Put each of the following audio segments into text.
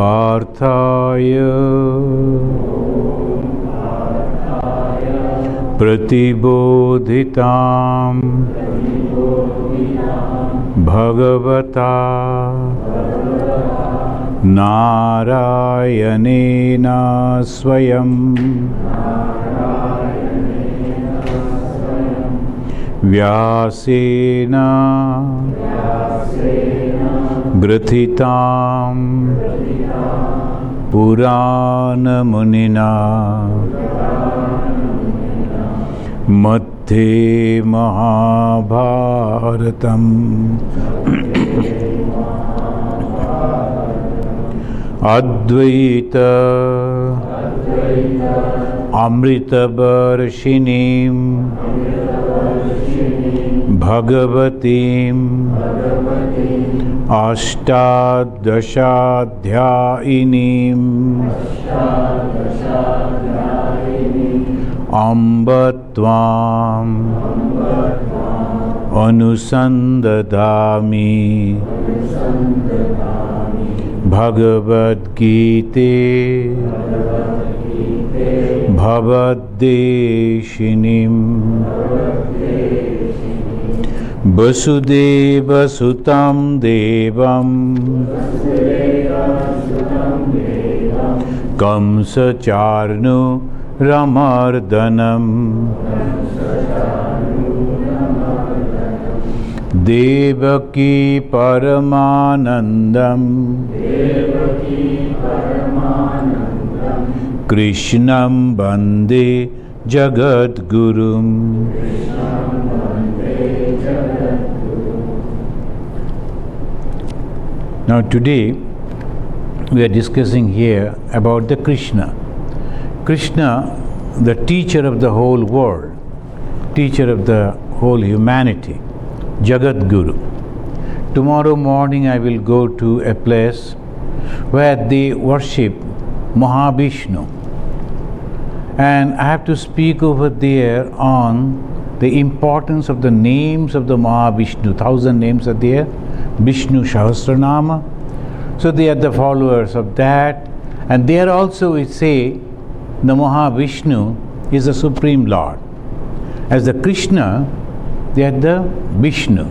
Parthaya Pratibodhitam Bhagavata Narayanena Swayam Vyasena Grathitam Purana Munina Madhye Mahabharatam Advaita Amrita Varshinim Bhagavatim Ashtadashadhyayinim Ambatvam Anusandadami Bhagavad Gita Bhavadeshinim Vasudeva Sutam Devam Kamsa Charnu Ramardanam Devaki Paramanandam Krishnam Bande Jagadgurum. Now today we are discussing here about the Krishna. Krishna, the teacher of the whole world, teacher of the whole humanity, Jagat Guru. Tomorrow morning I will go to a place where they worship Mahavishnu, and I have to speak over there on the importance of the names of the Mahavishnu. 1,000 names are there, Vishnu Sahasranama. So they are the followers of that, and there also we say the Mahavishnu is the Supreme Lord. As the Krishna, they are the Vishnu.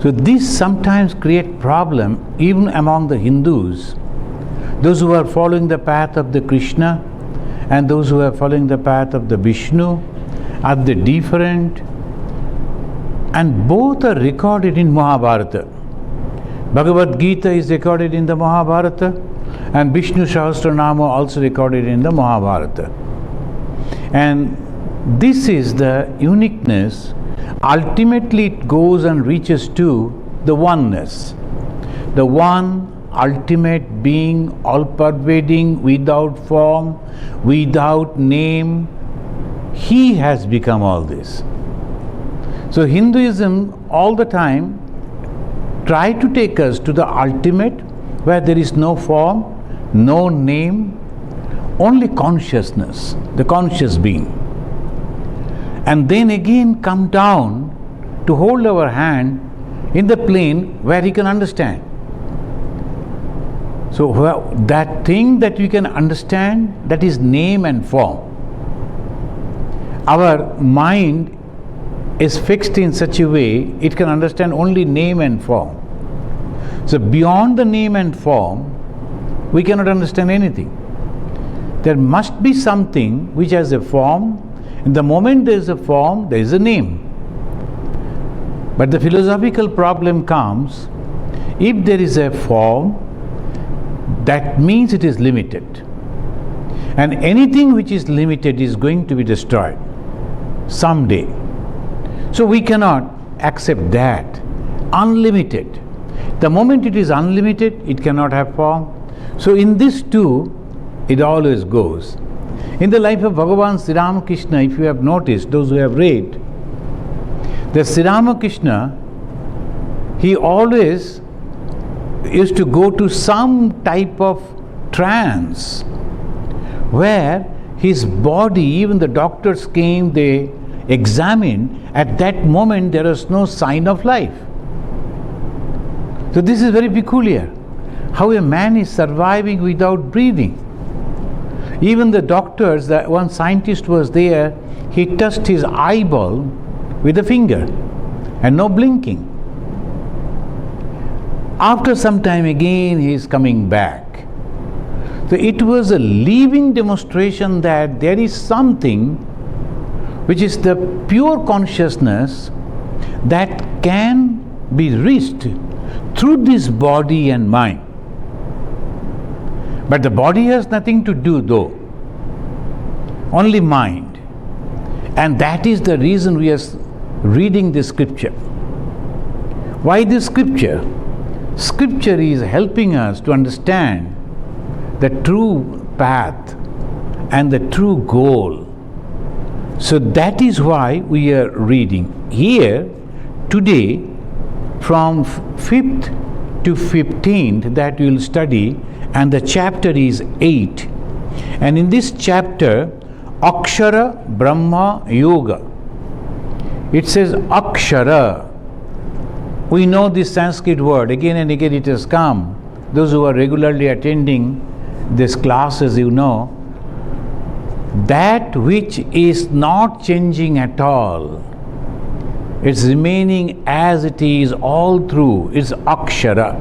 So this sometimes create problem even among the Hindus. Those who are following the path of the Krishna and those who are following the path of the Vishnu, are they different? And both are recorded in Mahabharata. Bhagavad Gita is recorded in the Mahabharata, and Vishnu Sahasranama also recorded in the Mahabharata. And this is the uniqueness. Ultimately it goes and reaches to the oneness. The one ultimate being, all-pervading, without form, without name. He has become all this. So Hinduism all the time try to take us to the ultimate, where there is no form, no name, only consciousness, the conscious being. And then again come down to hold our hand in the plane where he can understand. So that thing that we can understand, that is name and form. Our mind is fixed in such a way, it can understand only name and form. So beyond the name and form, we cannot understand anything. There must be something which has a form. In the moment there is a form, there is a name. But the philosophical problem comes, if there is a form, that means it is limited. And anything which is limited is going to be destroyed someday. So we cannot accept that. Unlimited. The moment it is unlimited, it cannot have form. So in this too, it always goes. In the life of Bhagavan Sri Ramakrishna, if you have noticed, those who have read, the Sri Ramakrishna, he always used to go to some type of trance where his body, even the doctors came, they examined, at that moment there was no sign of life. So this is very peculiar. how a man is surviving without breathing. Even the doctors, that one scientist was there, he touched his eyeball with a finger and no blinking. After some time again he is coming back. So it was a living demonstration that there is something which is the pure consciousness that can be reached through this body and mind. But the body has nothing to do though, only mind. And that is the reason we are reading this scripture. Why this scripture? Scripture is helping us to understand the true path and the true goal. So that is why we are reading. Here, today, from 5th to 15th that we will study, and the chapter is 8. And in this chapter, Akshara Brahma Yoga. It says Akshara. We know this Sanskrit word, again and again it has come. Those who are regularly attending these classes, you know, that which is not changing at all, it's remaining as it is all through, is Akshara.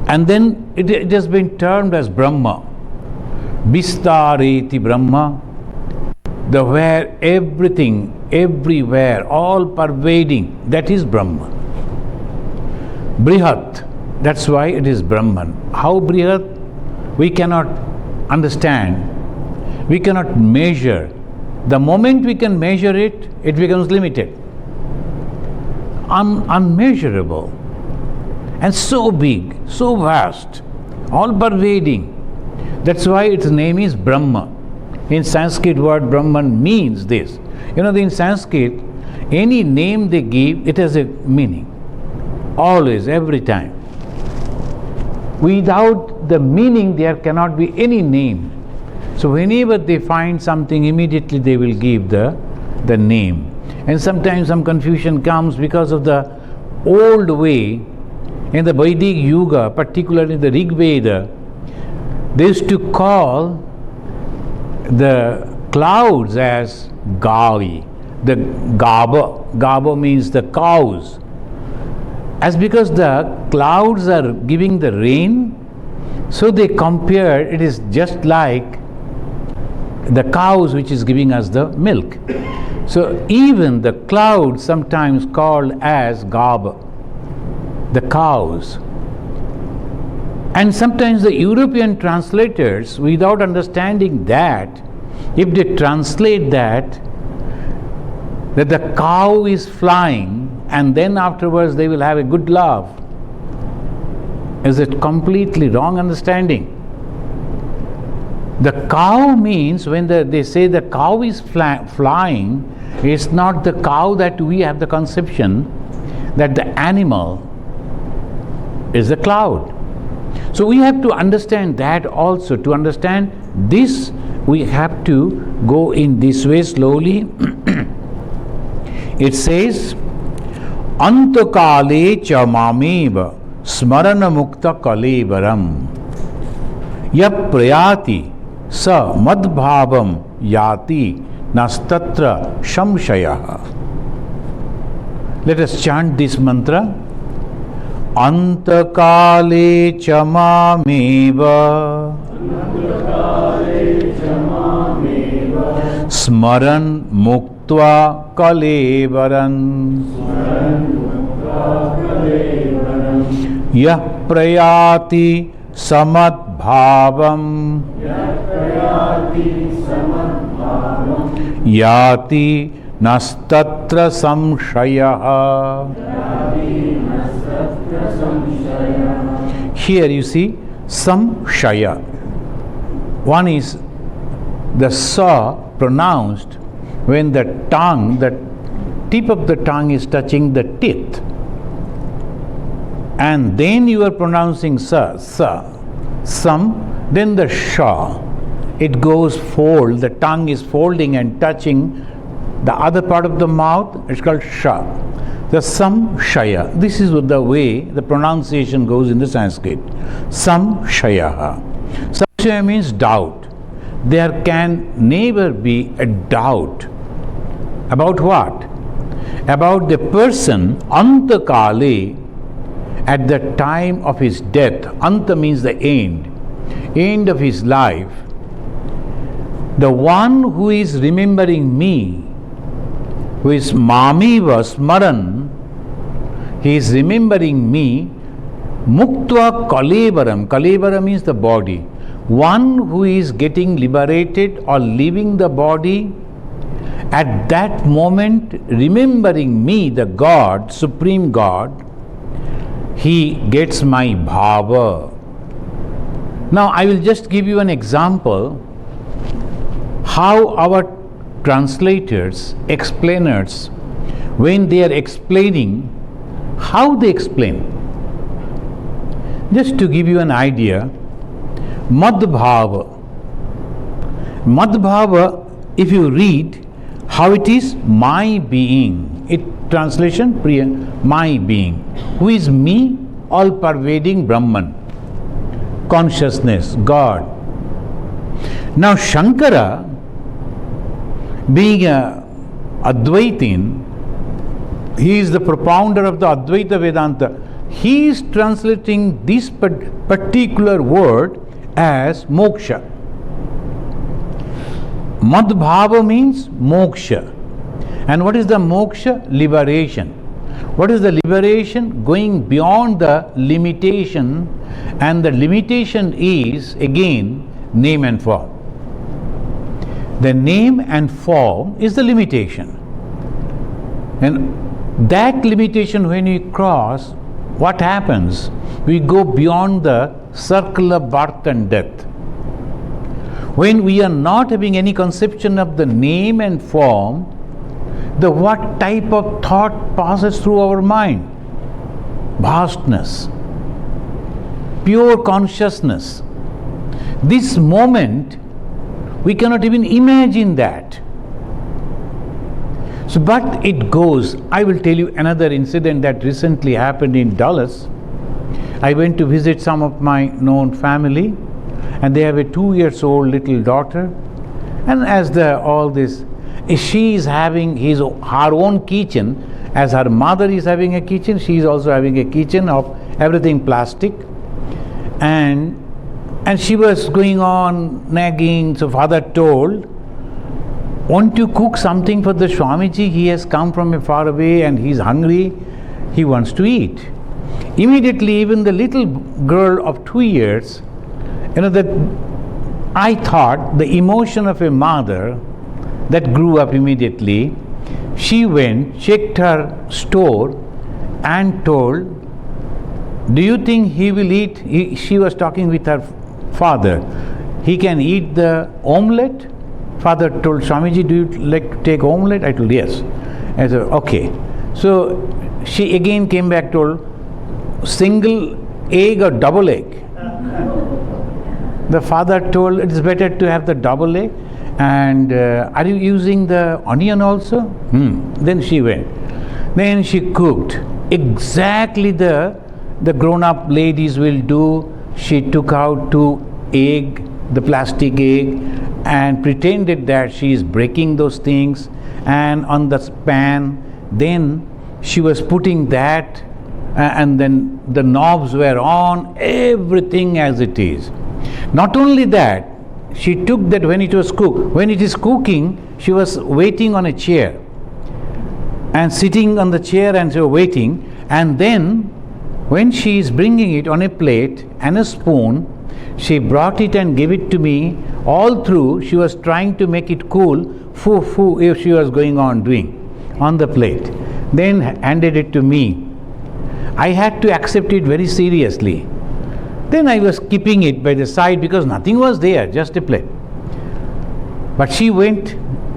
And then it has been termed as Brahma. Vistareti Brahma, the where everything, everywhere, all pervading, that is Brahma. Brihat, that's why it is Brahman. How Brihat? We cannot understand. We cannot measure. The moment we can measure it, it becomes limited. Unmeasurable. And so big, so vast, all pervading. That's why its name is Brahma. In Sanskrit word Brahman means this. You know, in Sanskrit, any name they give, it has a meaning. Always, every time. Without the meaning, there cannot be any name. So whenever they find something, immediately they will give the name. And sometimes some confusion comes because of the old way. In the Vedic Yuga, particularly the Rig Veda, they used to call the clouds as Gavi, the Gaba. Gaba means the cows. As because the clouds are giving the rain, so they compared it is just like the cows which is giving us the milk. So even the clouds sometimes called as Gaba, the cows. And sometimes the European translators, without understanding that, if they translate that the cow is flying and then afterwards they will have a good laugh, is it completely wrong understanding? The cow means, when they say the cow is flying, it's not the cow that we have the conception that the animal is the cloud. So we have to understand that also. To understand this, we have to go in this way slowly. It says, Antakale cha mameva smarana mukta kalevaram yaprayati sa madbhavam yati nastatra shamshayah. Let us chant this mantra. Antakale cha mameva smaran muktva kalevaran yah prayati samadbhavam yati nastatra samshayah. Here you see samshaya. One is the sa pronounced when the tongue, the tip of the tongue is touching the teeth. And then you are pronouncing sa, sam, then the sha. It goes fold, the tongue is folding and touching the other part of the mouth, it's called sha. The samshaya. This is the way the pronunciation goes in the Sanskrit. Samshayaha. Samshaya means doubt. There can never be a doubt. About what? About the person, antakale, at the time of his death. Anta means the end of his life. The one who is remembering me, who is mamiva smaran, he is remembering me, muktva kalevaram. Kalevara means the body. One who is getting liberated or leaving the body, at that moment remembering me, the God, Supreme God, he gets my bhava. Now I will just give you an example how our translators, explainers, when they are explaining, how they explain. Just to give you an idea, madbhava. Madbhava, if you read how it is, my being. It translation, Priya, my being. Who is me? All pervading Brahman. Consciousness, God. Now Shankara, being a Advaitin, he is the propounder of the Advaita Vedanta. He is translating this particular word as moksha. Madbhava means moksha. And what is the moksha? Liberation. What is the liberation? Going beyond the limitation, and the limitation is again name and form. The name and form is the limitation. And that limitation, when we cross, what happens? We go beyond the circle of birth and death. When we are not having any conception of the name and form, the what type of thought passes through our mind? Vastness, pure consciousness. This moment, we cannot even imagine that. So, but it goes. I will tell you another incident that recently happened in Dallas. I went to visit some of my known family, and they have a 2-year-old little daughter. And as she is having her own kitchen, as her mother is having a kitchen, she is also having a kitchen of everything plastic. And she was going on nagging, so father told, want to cook something for the Swamiji? He has come from far away and he is hungry, he wants to eat. Immediately, even the little girl of 2 years, that I thought the emotion of a mother that grew up immediately, she went, checked her store and told, do you think he will eat? She was talking with her father. He can eat the omelette? Father told, Swamiji, do you like to take omelette? I told, yes. I said, okay. So she again came back, told, single egg or double egg? The father told, it is better to have the double egg. And are you using the onion also? Then she went. Then she cooked exactly the grown-up ladies will do. She took out 2 eggs, the plastic egg, and pretended that she is breaking those things, and on the pan, then she was putting that, and then the knobs were on, everything as it is. Not only that, she took that when it was cooked. When it is cooking, she was waiting on a chair and sitting on the chair and so waiting. And then when she is bringing it on a plate and a spoon, she brought it and gave it to me. All through, she was trying to make it cool, if she was going on doing on the plate. Then handed it to me. I had to accept it very seriously. Then I was keeping it by the side because nothing was there, just a plate. But she went,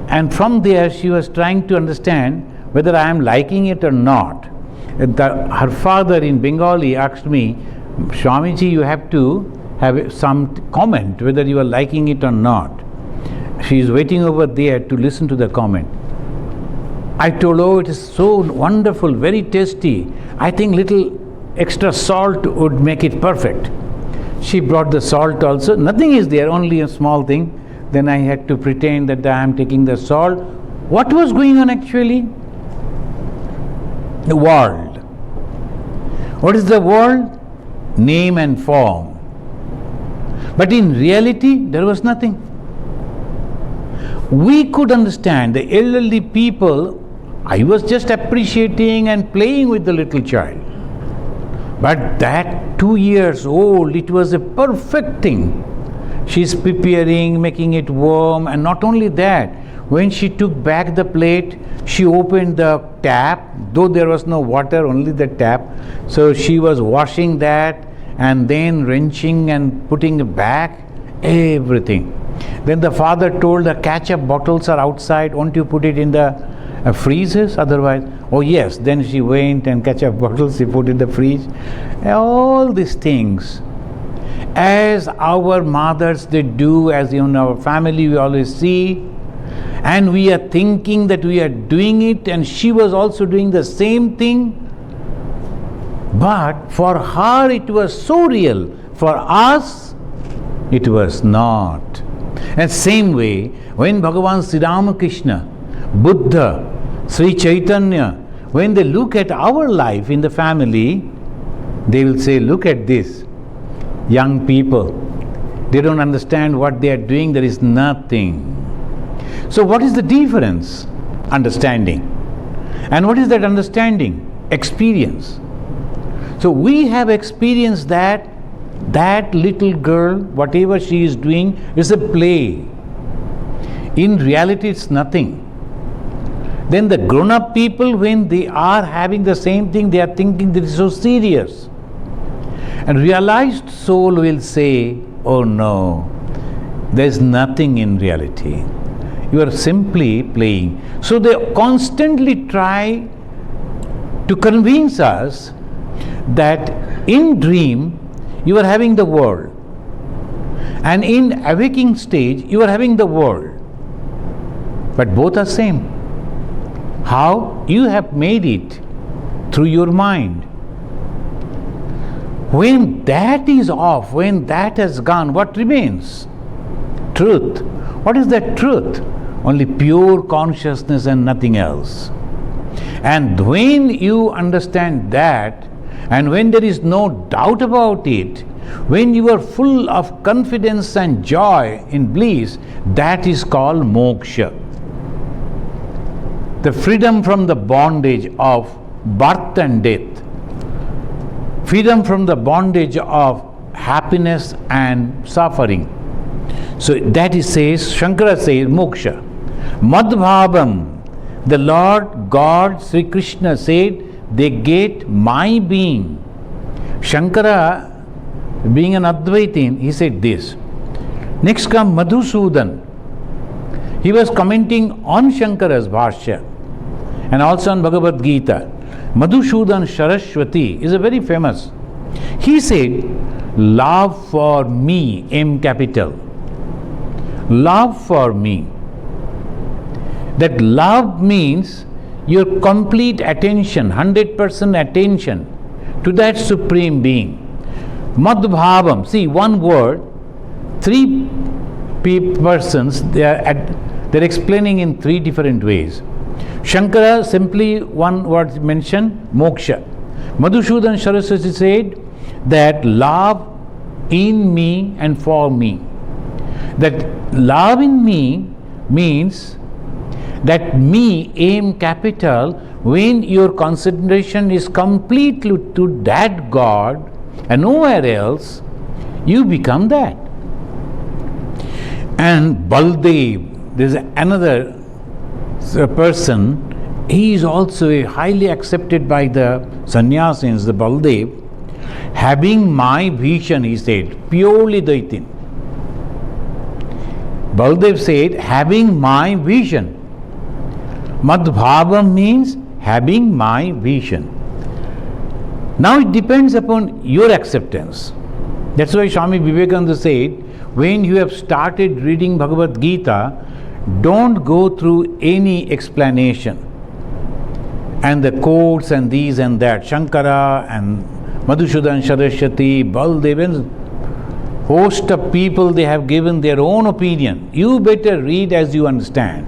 and from there she was trying to understand whether I am liking it or not. Her father in Bengali asked me, Swamiji, you have to have some comment whether you are liking it or not. She is waiting over there to listen to the comment. I told, oh, it is so wonderful, very tasty. I think little extra salt would make it perfect. She brought the salt also. Nothing is there, only a small thing. Then I had to pretend that I am taking the salt. What was going on actually? The world. What is the world? Name and form. But in reality, there was nothing. We could understand the elderly people. I was just appreciating and playing with the little child. But that 2 years old, it was a perfect thing. She's preparing, making it warm, and not only that, when she took back the plate, she opened the tap, though there was no water, only the tap. So she was washing that and then wrenching and putting it back, everything. Then the father told the ketchup bottles are outside, won't you put it in the freezers otherwise? Oh yes, then she went and ketchup bottles she put in the fridge. All these things. As our mothers they do, as in our family we always see, and we are thinking that we are doing it, and she was also doing the same thing. But for her it was so real, for us it was not. And same way, when Bhagavan Sri Ramakrishna, Buddha, Sri Chaitanya, when they look at our life in the family, they will say, look at this. Young people, they don't understand what they are doing, there is nothing. So what is the difference? Understanding. And what is that understanding? Experience. So we have experienced that little girl, whatever she is doing, is a play. In reality, it's nothing. Then the grown-up people, when they are having the same thing, they are thinking that is so serious. And realized soul will say, oh no, there is nothing in reality. You are simply playing. So they constantly try to convince us that in dream you are having the world, and in awakening stage you are having the world. But both are same. How? You have made it through your mind. When that is off, when that has gone, what remains? Truth. What is that truth? Only pure consciousness and nothing else. And when you understand that, and when there is no doubt about it, when you are full of confidence and joy in bliss, that is called moksha. The freedom from the bondage of birth and death. Freedom from the bondage of happiness and suffering. So that is says, Shankara says, moksha. Madhbhavam, the Lord God, Sri Krishna said, they get my being. Shankara, being an Advaitin, he said this. Next comes Madhusudan. He was commenting on Shankara's Bhashya and also on Bhagavad Gita. Madhusudan Saraswati is a very famous. He said, love for me, M capital. Love for me. That love means your complete attention, 100% attention to that Supreme Being. Madhbhavam, see one word, three persons, they're explaining in three different ways. Shankara simply one word mentioned, moksha. Madhusudan Saraswati said that love in me and for me. That love in me means that me, aim capital, when your concentration is completely to that God and nowhere else, you become that. And Baldev, there is another person, he is also highly accepted by the sannyasins, the Baldev, having my vision, he said, purely Daitin. Baldev said, having my vision. Madhbhavam means having my vision. Now it depends upon your acceptance. That's why Swami Vivekananda said, when you have started reading Bhagavad Gita, don't go through any explanation. and the courts and these and that, Shankara and Madhusudan Saraswati, Baldev, host of people, they have given their own opinion. You better read as you understand.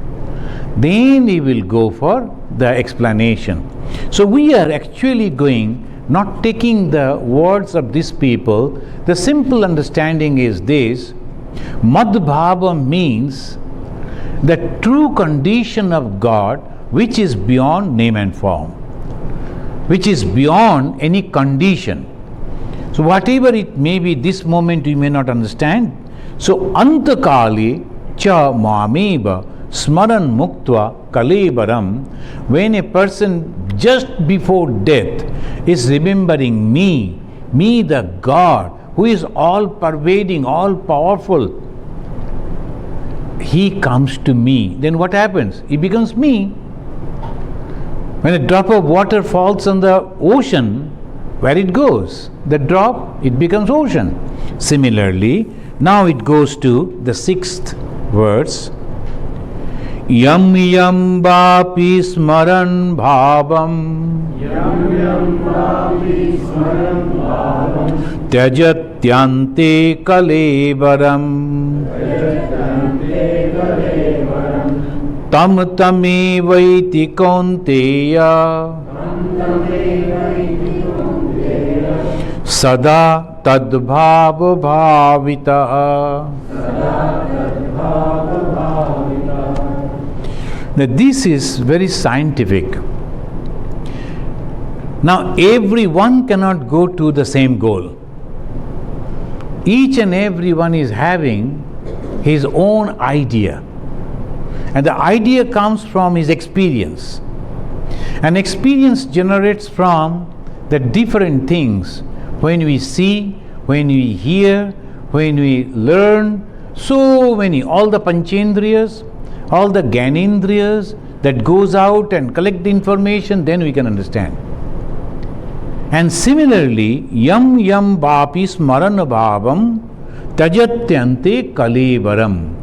Then you will go for the explanation. So we are actually going, not taking the words of these people. The simple understanding is this: Madhbhava means the true condition of God, which is beyond name and form, which is beyond any condition. So whatever it may be, this moment you may not understand. So antakali cha mameva smaran muktva kalevaram, when a person just before death is remembering me the God who is all pervading, all powerful, he comes to me. Then what happens? He becomes me. When a drop of water falls on the ocean, where it goes? The drop, it becomes ocean. Similarly, now it goes to the 6th verse. Yam yam vapi smaran bhavam tyajatyante kalevaram tam tame vaiti kaunteya sada tadbhava bhavita. Now this is very scientific. Now everyone cannot go to the same goal. Each and every one is having his own idea. And the idea comes from his experience. And experience generates from the different things. When we see, when we hear, when we learn, so many, all the panchendriyas, all the gyanendriyas that goes out and collect the information, then we can understand. And similarly, yam yam vapi smaran bhavam tajatyante kalevaram.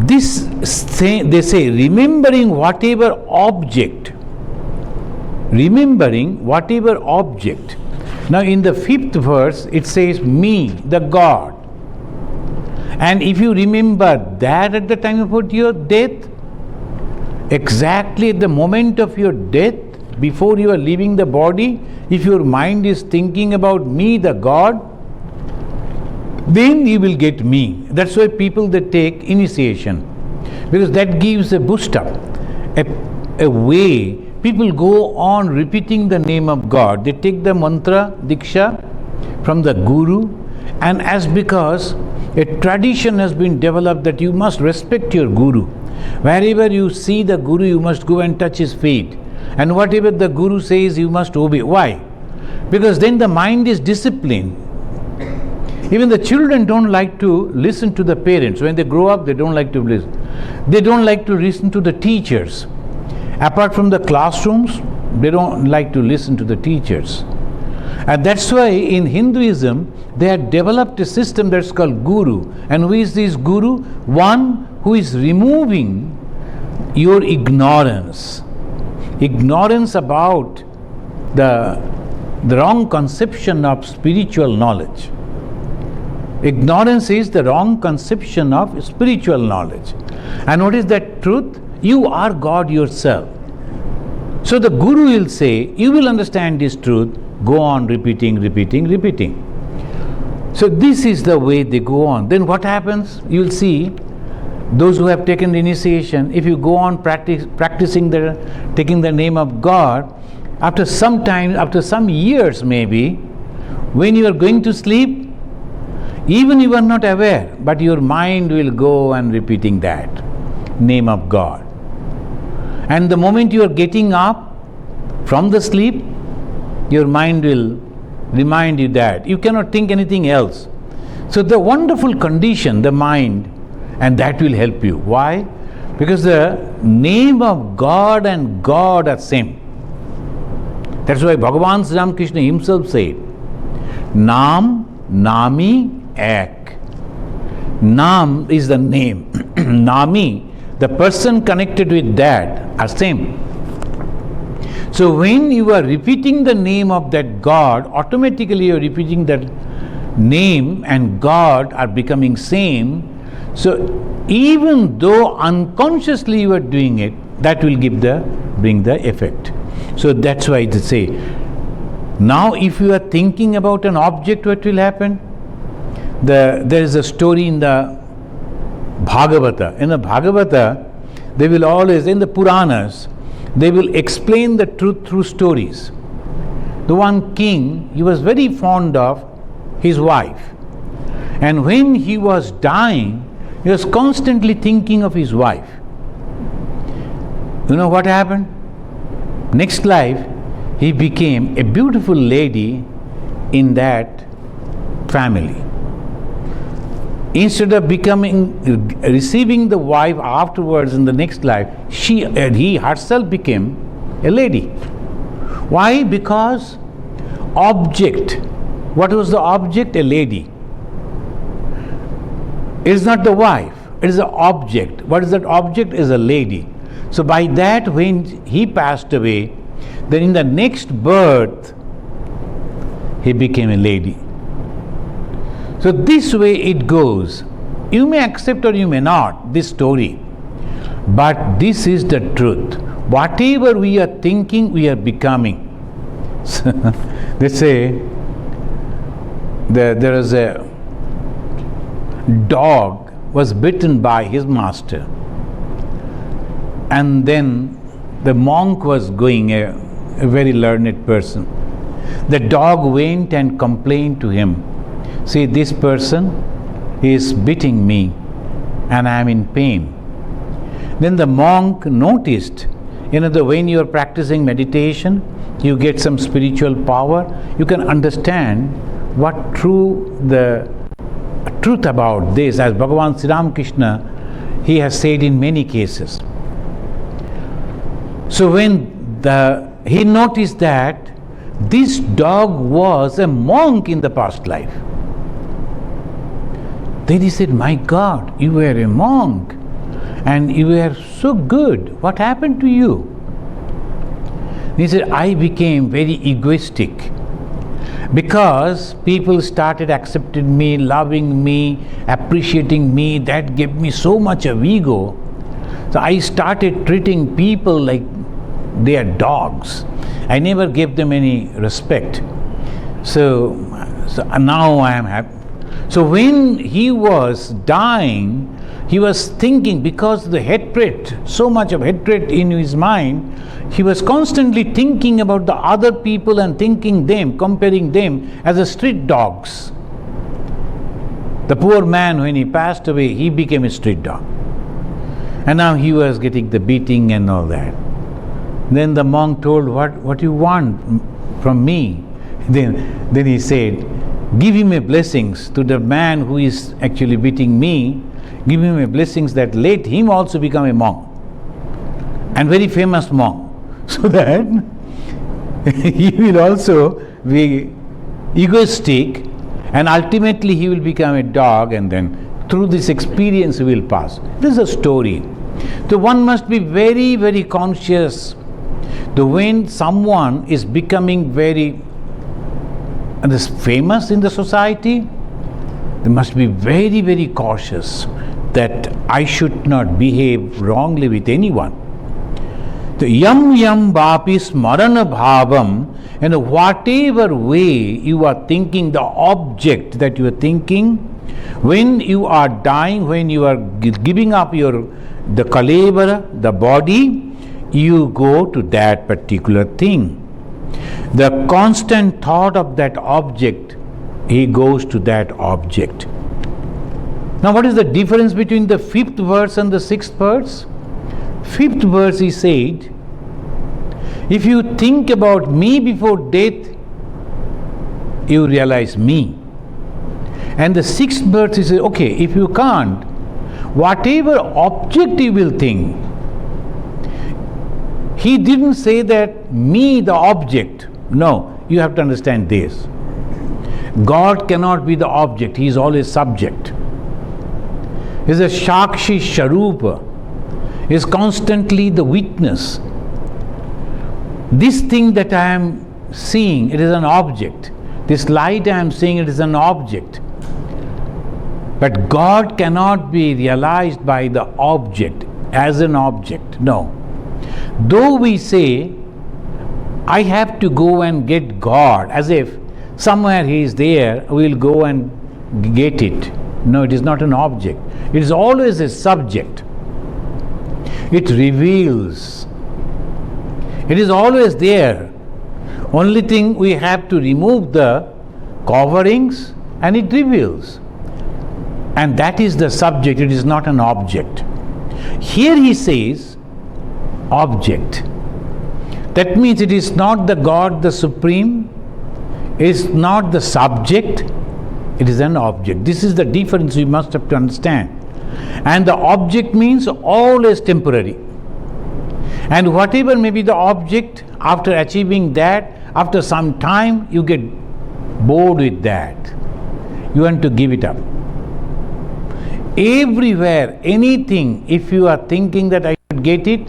This, they say, remembering whatever object. Now in the 5th verse, it says, me, the God. And if you remember that at the time of your death, exactly at the moment of your death, before you are leaving the body, if your mind is thinking about me, the God, then you will get me. That's why people, they take initiation, because that gives a boost up, a way. People go on repeating the name of God. They take the mantra diksha from the guru, and as because a tradition has been developed that you must respect your guru. Wherever you see the guru, you must go and touch his feet. And whatever the guru says, you must obey. Why? Because then the mind is disciplined. Even the children don't like to listen to the parents. When they grow up, they don't like to listen. They don't like to listen to the teachers. Apart from the classrooms, they don't like to listen to the teachers. And that's why in Hinduism, they have developed a system that's called guru. And who is this guru? One who is removing your ignorance. Ignorance about the wrong conception of spiritual knowledge. Ignorance is the wrong conception of spiritual knowledge. And what is that truth? You are God yourself. So the guru will say, you will understand this truth, go on repeating. So this is the way they go on. Then what happens? You will see those who have taken the initiation, if you go on practicing taking the name of God, after some time, after some years maybe, when you are going to sleep, even you are not aware, but your mind will go and repeating that name of God. And the moment you are getting up from the sleep, your mind will remind you that. You cannot think anything else. So the wonderful condition, the mind, and that will help you. Why? Because the name of God and God are same. That's why Bhagavan Sri Ramakrishna himself said, Nam, Nami, Ek. Nam is the name. Nami, the person connected with that, are same. So when you are repeating the name of that God, automatically you are repeating that name and God are becoming same. So even though unconsciously you are doing it, that will bring the effect. So that's why they say, now if you are thinking about an object, what will happen? There is a story in the Bhagavata. In the Bhagavata, they will always, in the Puranas, they will explain the truth through stories. The one king, he was very fond of his wife. And when he was dying, he was constantly thinking of his wife. You know what happened? Next life, he became a beautiful lady in that family. Instead of receiving the wife afterwards in the next life, he herself became a lady. Why? Because object. What was the object? A lady. It is not the wife. It is an object. What is that object? Is a lady. So by that, when he passed away, then in the next birth, he became a lady. So this way it goes. You may accept or you may not this story, but this is the truth. Whatever we are thinking, we are becoming. They say there is a dog was bitten by his master, and then the monk was going, a very learned person. The dog went and complained to him, see, this person is beating me and I am in pain. Then the monk noticed, when you are practicing meditation, you get some spiritual power, you can understand what the truth about this, as Bhagavan Sri Ramakrishna, he has said in many cases. So when he noticed that this dog was a monk in the past life, then he said, my God, you were a monk and you were so good. What happened to you? He said, I became very egoistic because people started accepting me, loving me, appreciating me. That gave me so much of ego. So I started treating people like they are dogs. I never gave them any respect. So now I am happy. So when he was dying, he was thinking, because the hatred, so much of hatred in his mind, he was constantly thinking about the other people and comparing them as the street dogs. The poor man, when he passed away, he became a street dog. And now he was getting the beating and all that. Then the monk told, what you want from me? Then he said, give him a blessings to the man who is actually beating me. Give him a blessings that let him also become a monk, and very famous monk, so that he will also be egoistic and ultimately he will become a dog, and then through this experience he will pass. This is a story. So one must be very, very conscious. When someone is becoming very famous in the society, they must be very, very cautious that I should not behave wrongly with anyone. The yam vapi smarana bhavam, and whatever way you are thinking, the object that you are thinking, when you are dying, when you are giving up the kalebara, the body, you go to that particular thing. The constant thought of that object, he goes to that object. Now what is the difference between the 5th verse and the 6th verse? 5th verse he said, if you think about me before death, you realize me. And the 6th verse he says, okay, if you can't, whatever object you will think, he didn't say that me the object. No, you have to understand this. God cannot be the object, he is always subject. He is a Shakshi Sharupa, he is constantly the witness. This thing that I am seeing, it is an object. This light I am seeing, it is an object. But God cannot be realized by the object as an object. No. Though we say, I have to go and get God, as if somewhere He is there, we will go and get it. No, it is not an object. It is always a subject. It reveals. It is always there. Only thing, we have to remove the coverings and it reveals. And that is the subject, it is not an object. Here he says, object. That means it is not the God, the Supreme, it is not the subject, it is an object. This is the difference we must have to understand. And the object means always temporary. And whatever may be the object, after achieving that, after some time you get bored with that. You want to give it up. Everywhere, anything, if you are thinking that I should get it,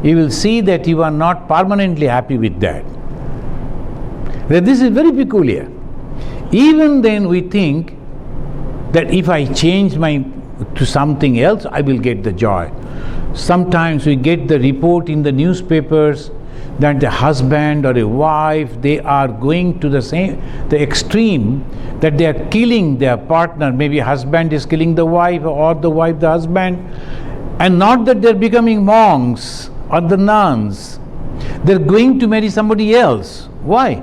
you will see that you are not permanently happy with that. This is very peculiar. Even then we think that if I change to something else, I will get the joy. Sometimes we get the report in the newspapers that the husband or a wife, they are going to the extreme that they are killing their partner. Maybe husband is killing the wife or the wife the husband. And not that they are becoming monks or the nuns. They are going to marry somebody else. Why?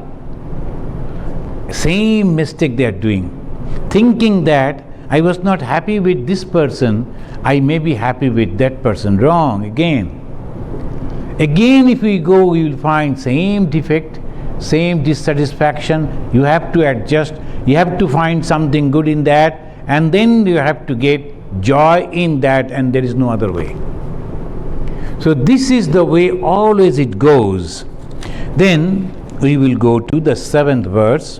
Same mistake they are doing. Thinking that I was not happy with this person, I may be happy with that person. Wrong again. Again, if we go, we will find same defect, same dissatisfaction. You have to adjust, you have to find something good in that, and then you have to get joy in that, and there is no other way. So this is the way always it goes. Then we will go to the 7th verse.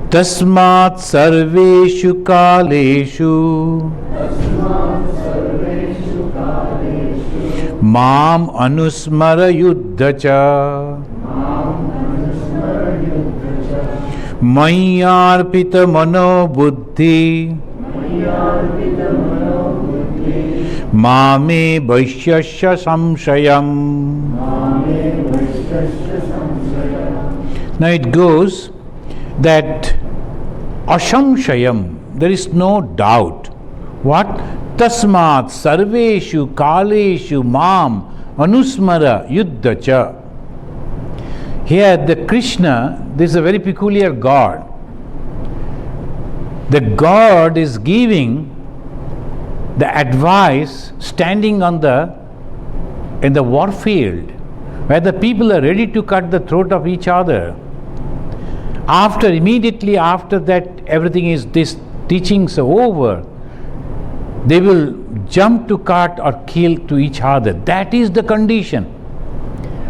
Tasmat sarveshu kaleshu Mam anusmara yuddhacha Mayyarpita mano buddhi Mame vaishyasya samshayam. Now it goes that asamshayam, there is no doubt. What? Tasmat sarveshu kaleshu mam anusmara yuddhacha. Here the Krishna, this is a very peculiar God. The God is giving the advice standing in the war field where the people are ready to cut the throat of each other. Immediately after that, everything is, this teachings are over, they will jump to cut or kill to each other. That is the condition.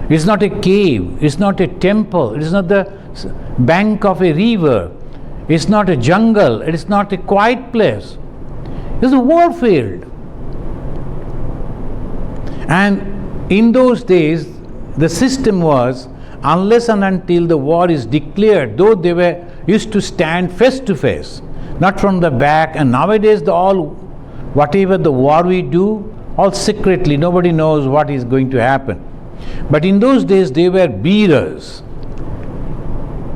It's not a cave, it's not a temple, it is not the bank of a river, it's not a jungle, it is not a quiet place. It's a war field. And in those days, the system was, unless and until the war is declared, though they were used to stand face to face, not from the back. And nowadays, whatever the war we do, all secretly, nobody knows what is going to happen. But in those days, they were bearers.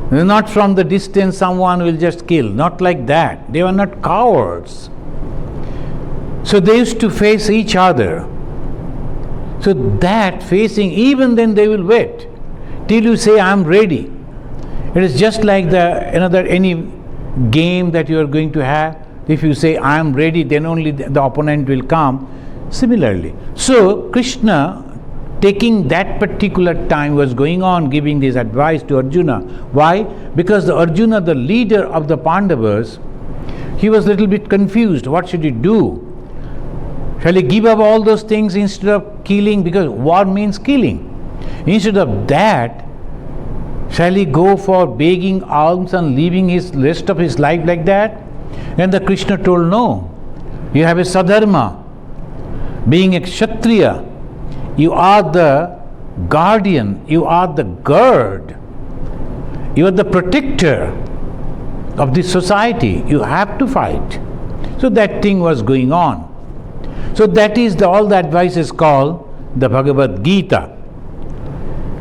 Not from the distance, someone will just kill. Not like that. They were not cowards. So they used to face each other. So that facing, even then they will wait till you say, I am ready. It is just like any game that you are going to have. If you say, I am ready, then only the opponent will come. Similarly. So Krishna, taking that particular time, was going on giving this advice to Arjuna. Why? Because Arjuna, the leader of the Pandavas, he was a little bit confused. What should he do? Shall he give up all those things instead of killing? Because war means killing. Instead of that, shall he go for begging alms and living his rest of his life like that? And the Krishna told, no. You have a sadharma. Being a kshatriya, you are the guardian, you are the guard, you are the protector of this society. You have to fight. So that thing was going on. So that is all the advice is called the Bhagavad Gita.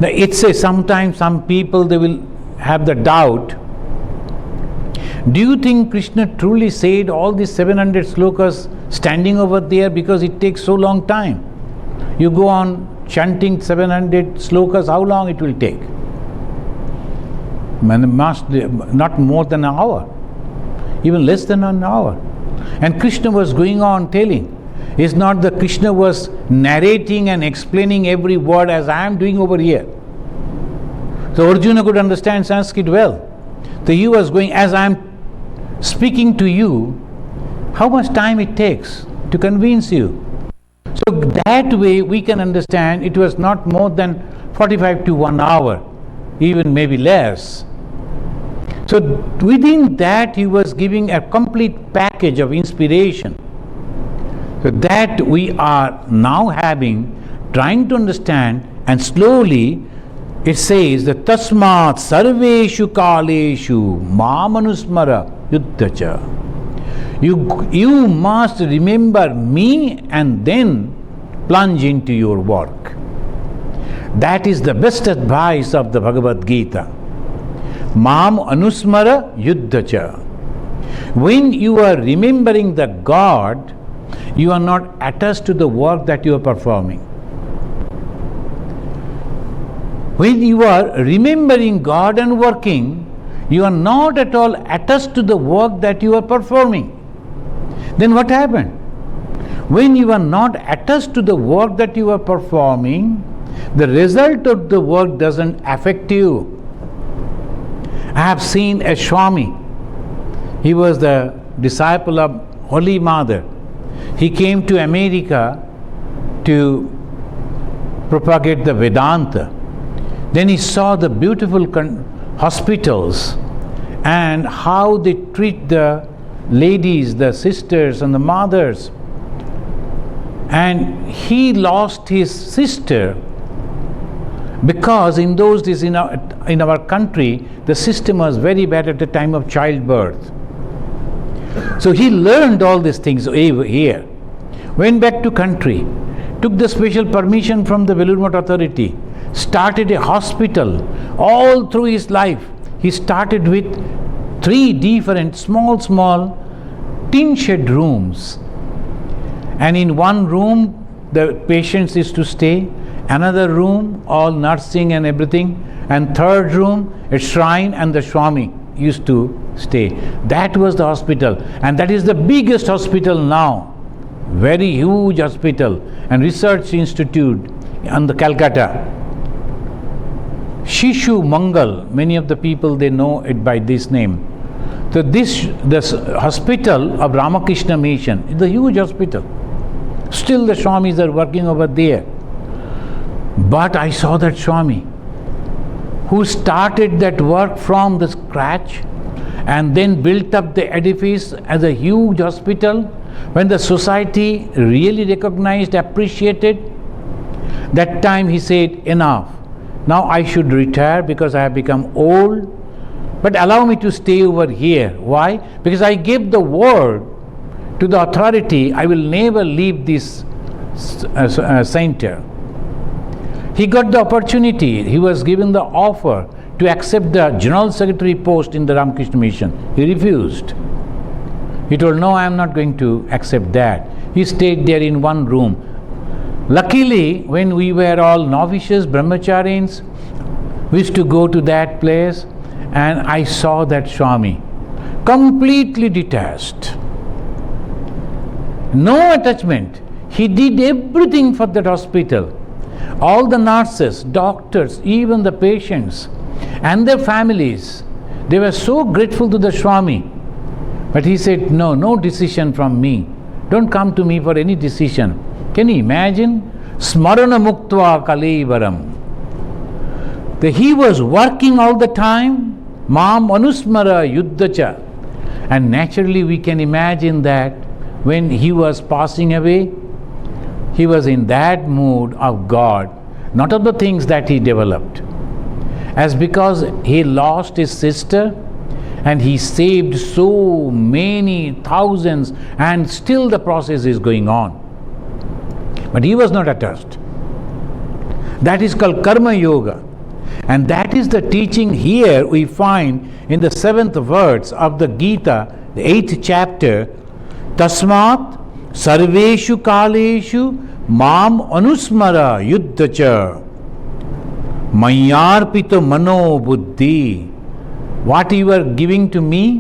Now it says sometimes some people they will have the doubt. Do you think Krishna truly said all these 700 slokas standing over there because it takes so long time? You go on chanting 700 slokas, how long it will take? Not more than an hour, even less than an hour. And Krishna was going on telling. It's not that Krishna was narrating and explaining every word as I am doing over here. So Arjuna could understand Sanskrit well. So he was going, as I am speaking to you, how much time it takes to convince you. So that way we can understand it was not more than 45 to 1 hour, even maybe less. So within that he was giving a complete package of inspiration. So that we are now having, trying to understand, and slowly it says that tasmat sarveshu kaleshu mamanusmara yuddhacha. You must remember me and then plunge into your work. That is the best advice of the Bhagavad Gita. Mam anusmara yuddhacha. When you are remembering the God, you are not attached to the work that you are performing. When you are remembering God and working, you are not at all attached to the work that you are performing. Then what happened? When you are not attached to the work that you are performing, the result of the work doesn't affect you. I have seen a Swami. He was the disciple of Holy Mother. He came to America to propagate the Vedanta. Then he saw the beautiful hospitals and how they treat the ladies, the sisters and the mothers. And he lost his sister because in those days in our country the system was very bad at the time of childbirth. So he learned all these things over here, went back to country, took the special permission from the Vellore Math authority, started a hospital. All through his life he started with 3 different small tin shed rooms, and in one room the patients used to stay, another room all nursing and everything, and third room a shrine and the Swami used to stay. That was the hospital, and that is the biggest hospital now, very huge hospital and research institute in the Calcutta. Shishu Mangal, many of the people they know it by this name. So this hospital of Ramakrishna Mission is a huge hospital. Still the Swamis are working over there. But I saw that Swami who started that work from the scratch and then built up the edifice as a huge hospital. When the society really recognized, appreciated, that time he said, enough. Now I should retire because I have become old, but allow me to stay over here. Why? Because I gave the word to the authority, I will never leave this center. He got the opportunity, he was given the offer to accept the General Secretary post in the Ramakrishna Mission. He refused. He told, no, I am not going to accept that. He stayed there in one room. Luckily, when we were all novices, brahmacharis, we used to go to that place, and I saw that Swami, completely detached. No attachment. He did everything for that hospital. All the nurses, doctors, even the patients and their families, they were so grateful to the Swami. But he said, no decision from me. Don't come to me for any decision. Can you imagine? Smarana muktva kalevaram. He was working all the time. Mam anusmara yuddhacha. And naturally we can imagine that when he was passing away, he was in that mood of God. not of the things that he developed. As because he lost his sister and he saved so many thousands, and still the process is going on. But he was not attached. That is called Karma Yoga. And that is the teaching here we find in the 7th verse of the Gita, the 8th chapter. Tasmat sarveshu kaleshu mam anusmara yuddhacha mayarpito mano buddhi. What you are giving to me,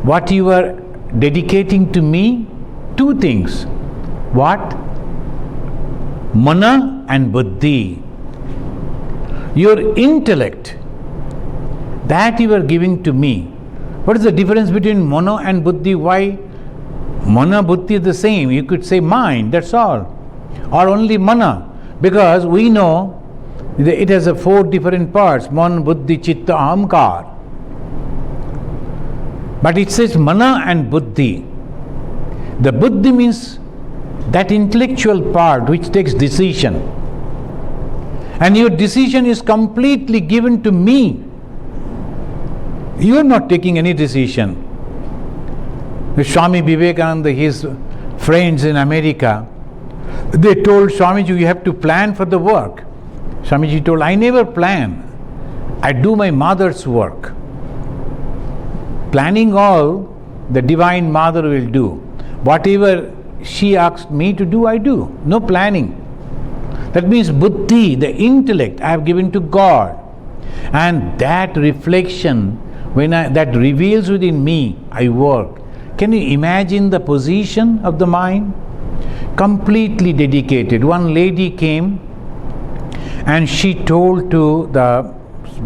what you are dedicating to me, two things. What? Mana and buddhi. Your intellect, that you are giving to me. What is the difference between mana and buddhi? Why? Mana, buddhi is the same. You could say mind, that's all. Or only mana. Because we know it has 4 different parts. Man, buddhi, chitta, ahamkar. But it says mana and buddhi. The buddhi means that intellectual part which takes decision. And your decision is completely given to me. You are not taking any decision. Swami Vivekananda, his friends in America, they told Swamiji, you have to plan for the work. Swamiji told, I never plan. I do my mother's work. Planning all, the Divine Mother will do. Whatever she asked me to do, I do. No planning. That means buddhi, the intellect, I have given to God. And that reflection, that reveals within me, I work. Can you imagine the position of the mind? Completely dedicated. One lady came and she told to the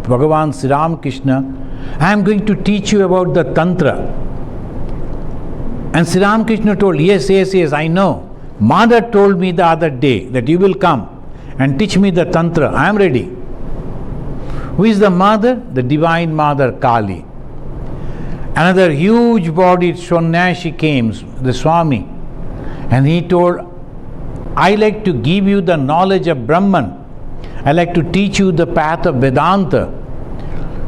Bhagavan Sri Ramakrishna, I am going to teach you about the Tantra. And Sri Ramakrishna told, yes, I know. Mother told me the other day that you will come and teach me the Tantra. I am ready. Who is the mother? The Divine Mother Kali. Another huge bodied Sannyasi came, the Swami, and he told, I like to give you the knowledge of Brahman. I like to teach you the path of Vedanta.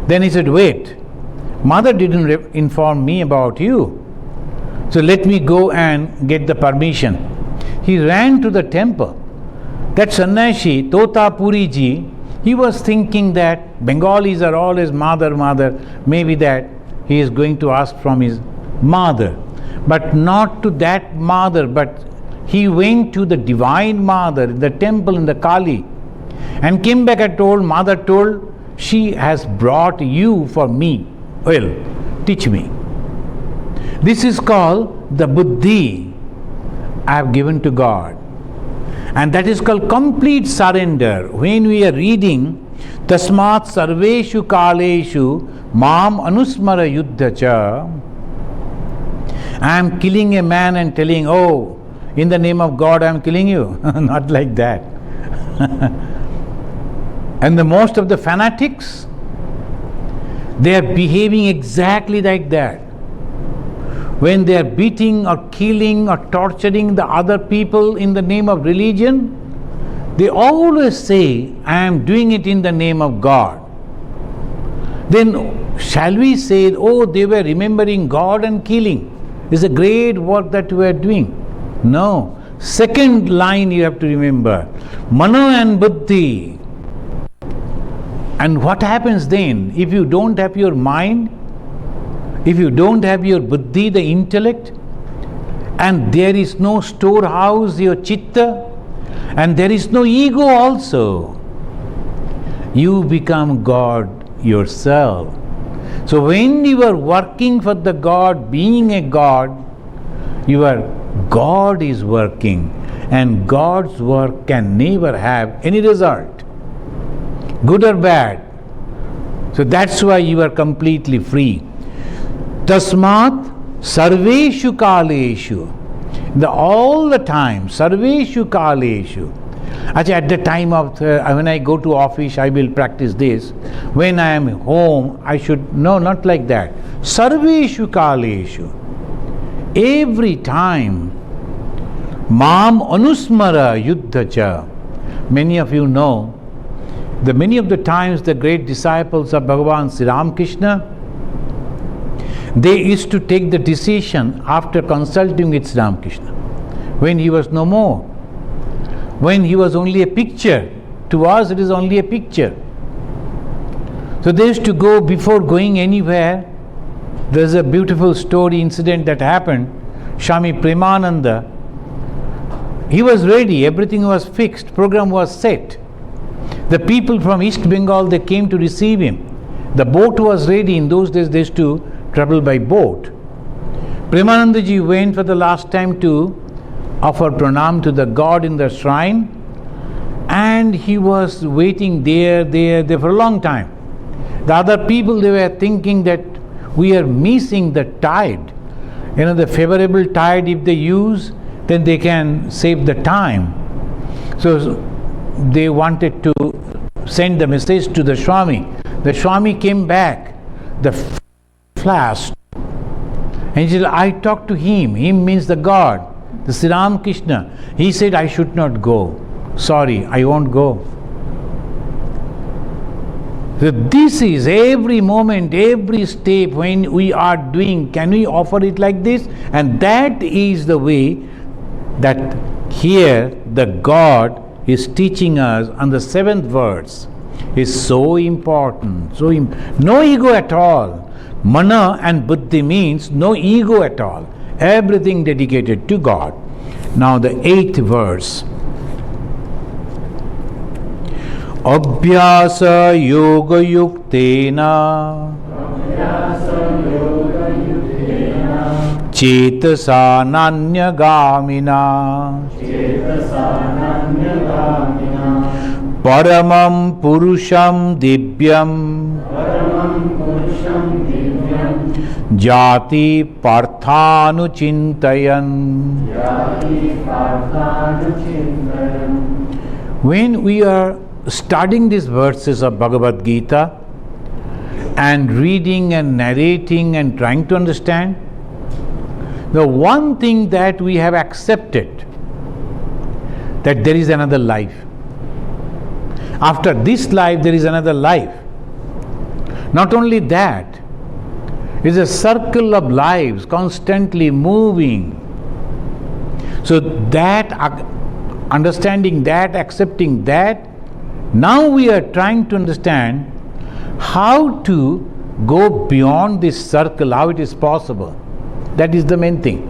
Then he said, wait, Mother didn't inform me about you. So let me go and get the permission. He ran to the temple. That Sannyasi, Totapuri ji, he was thinking that Bengalis are always mother, maybe that he is going to ask from his mother. But not to that mother, but he went to the Divine Mother, the temple in the Kali, and came back and told, Mother told, she has brought you for me. Well, teach me. This is called the buddhi I have given to God. And that is called complete surrender. When we are reading, Tasmat sarveshu kaleshu mam anusmara yuddhacha, I am killing a man and telling, oh, in the name of God I am killing you. Not like that. And the most of the fanatics, they are behaving exactly like that. When they are beating or killing or torturing the other people in the name of religion, they always say, I am doing it in the name of God. Then shall we say, oh, they were remembering God and killing? It's a great work that we are doing. No. Second line you have to remember, Mano and Buddhi. And what happens then? If you don't have your mind, if you don't have your buddhi, the intellect, and there is no storehouse, your chitta, and there is no ego also, you become God yourself. So when you are working for the God, being a God, your God is working, and God's work can never have any result, good or bad. So that's why you are completely free. Tasmat sarveshu kaleshu. All the time, sarveshu kaleshu. At the time of, when I go to office, I will practice this. When I am home, I should, no, not like that. Sarveshu kaleshu. Every time, mam anusmara yuddhacha. many of you know, many of the times the great disciples of Bhagavan Sri Ramakrishna, they used to take the decision after consulting with Sri Ramakrishna, when he was no more, when he was only a picture. To us it is only a picture. So they used to go, before going anywhere, there's a beautiful story incident that happened. Swami Premananda, he was ready, everything was fixed, program was set. The people from East Bengal, they came to receive him. The boat was ready. In those days they used to travel by boat. Premanandaji went for the last time to offer pranam to the god in the shrine, and he was waiting there for a long time. The other people, they were thinking that we are missing the tide. The favorable tide, if they use, then they can save the time. So they wanted to send the message to the Swami. The Swami came back, the flash, and he said, I talked to him. Him means the God, the Sri Ramakrishna. He said I should not go. Sorry, I won't go. So this is every moment, every step when we are doing, can we offer it like this? And that is the way that here the God is teaching us on the 7th verse is so important. No ego at all. Mana and buddhi means no ego at all. Everything dedicated to God. Now the 8th verse. Abhyasa yoga yuktena cetasa nanya-gamina paramam purusham divyam jati parthanu chintayan. When we are studying these verses of Bhagavad Gita and reading and narrating and trying to understand, the one thing that we have accepted, that there is another life. After this life, there is another life. Not only that, it is a circle of lives constantly moving. So that, understanding that, accepting that, now we are trying to understand how to go beyond this circle, how it is possible. That is the main thing.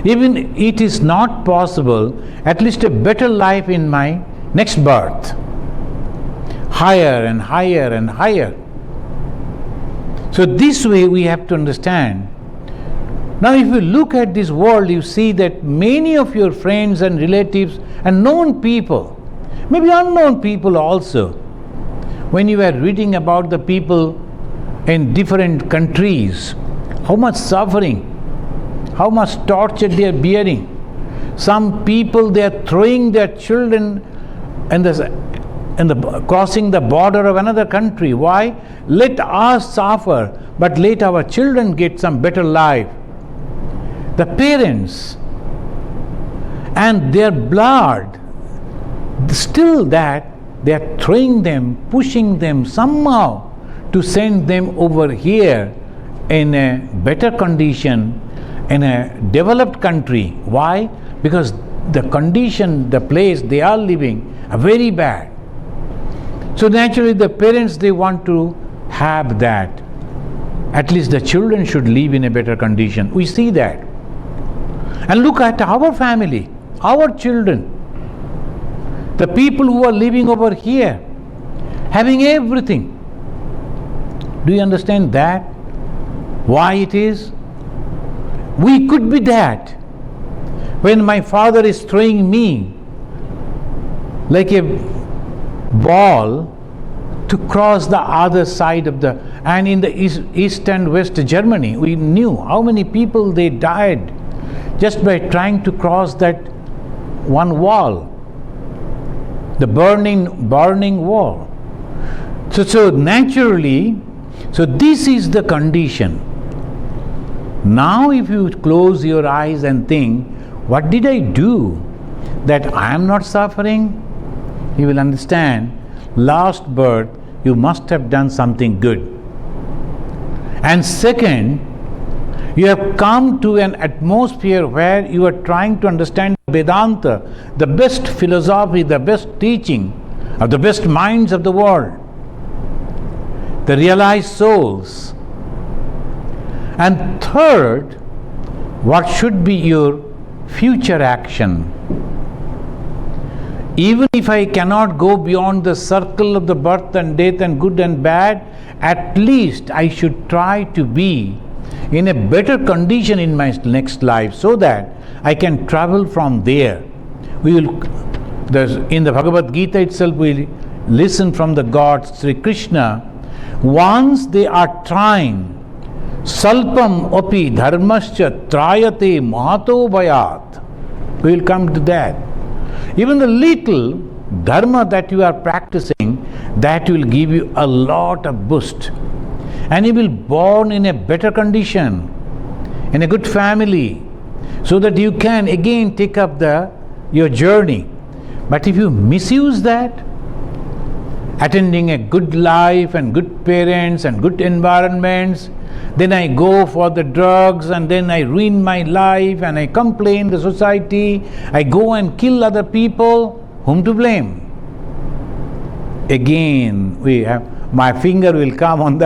Even it is not possible, at least a better life in my next birth. Higher and higher and higher. So this way we have to understand. Now if you look at this world, you see that many of your friends and relatives and known people, maybe unknown people also, when you are reading about the people in different countries, how much suffering, how much torture they are bearing. Some people, they are throwing their children crossing the border of another country. Why? Let us suffer, but let our children get some better life. The parents and their blood, still that they are throwing them, pushing them somehow to send them over here in a better condition, in a developed country. Why? Because the condition, the place they are living are very bad. So naturally the parents, they want to have that. At least the children should live in a better condition. We see that. And look at our family, our children. The people who are living over here, having everything. Do you understand that? Why it is? We could be that. When my father is throwing me like a ball to cross the other side of the, and in the east and west Germany, we knew how many people they died just by trying to cross that one wall, the burning wall. So naturally, so this is the condition. Now if you close your eyes and think, what did I do that I am not suffering? he will understand last birth you must have done something good. And second, you have come to an atmosphere where you are trying to understand Vedanta, the best philosophy, the best teaching of the best minds of the world, the realized souls. And third, what should be your future action? Even if I cannot go beyond the circle of the birth and death and good and bad, at least I should try to be in a better condition in my next life so that I can travel from there. We will, in the Bhagavad Gita itself, we listen from the God Sri Krishna. Once they are trying, Salpam opi dharmascha trayate mahato bhayat. We will come to that. Even the little dharma that you are practicing, that will give you a lot of boost. And you will born in a better condition, in a good family, so that you can again take up your journey. But if you misuse that, attending a good life and good parents and good environments, then I go for the drugs and then I ruin my life and I complain the society, I go and kill other people, whom to blame? Again, my finger will come on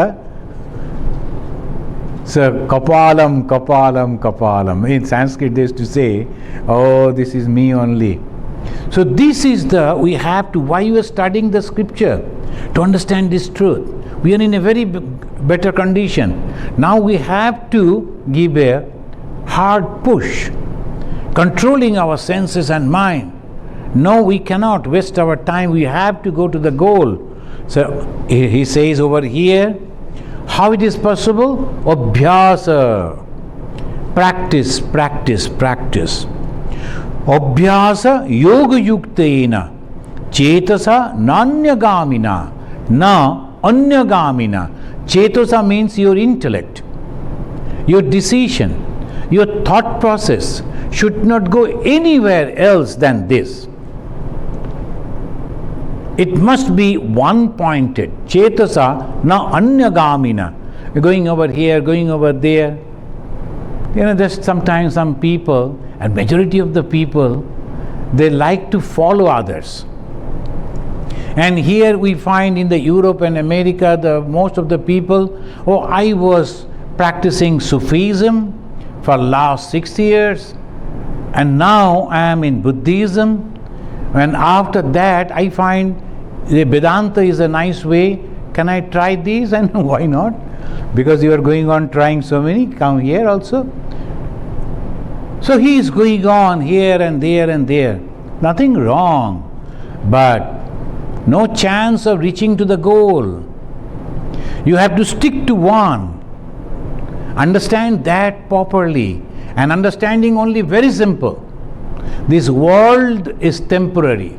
so kapalam, kapalam, kapalam. In Sanskrit they used to say, oh, this is me only. So this is we have to, why you are studying the scripture? To understand this truth. We are in a very better condition. Now we have to give a hard push, controlling our senses and mind. No, we cannot waste our time. We have to go to the goal. So he says over here, how it is possible? Abhyasa. Practice, practice, practice. Abhyasa yoga yuktena chetasa nanyagamina na anyagamina. Chetasa means your intellect, your decision, your thought process should not go anywhere else than this. It must be one-pointed. Chetasa na anyagamina. Going over here, going over there. There's sometimes some people, and majority of the people, they like to follow others. And here we find in the Europe and America, most of the people, oh, I was practicing Sufism for last 6 years, and now I am in Buddhism, and after that I find the Vedanta is a nice way. Can I try these? And why not? Because you are going on trying so many, come here also. So he is going on here and there and there. Nothing wrong, but no chance of reaching to the goal. You have to stick to one. Understand that properly. And understanding only very simple. This world is temporary.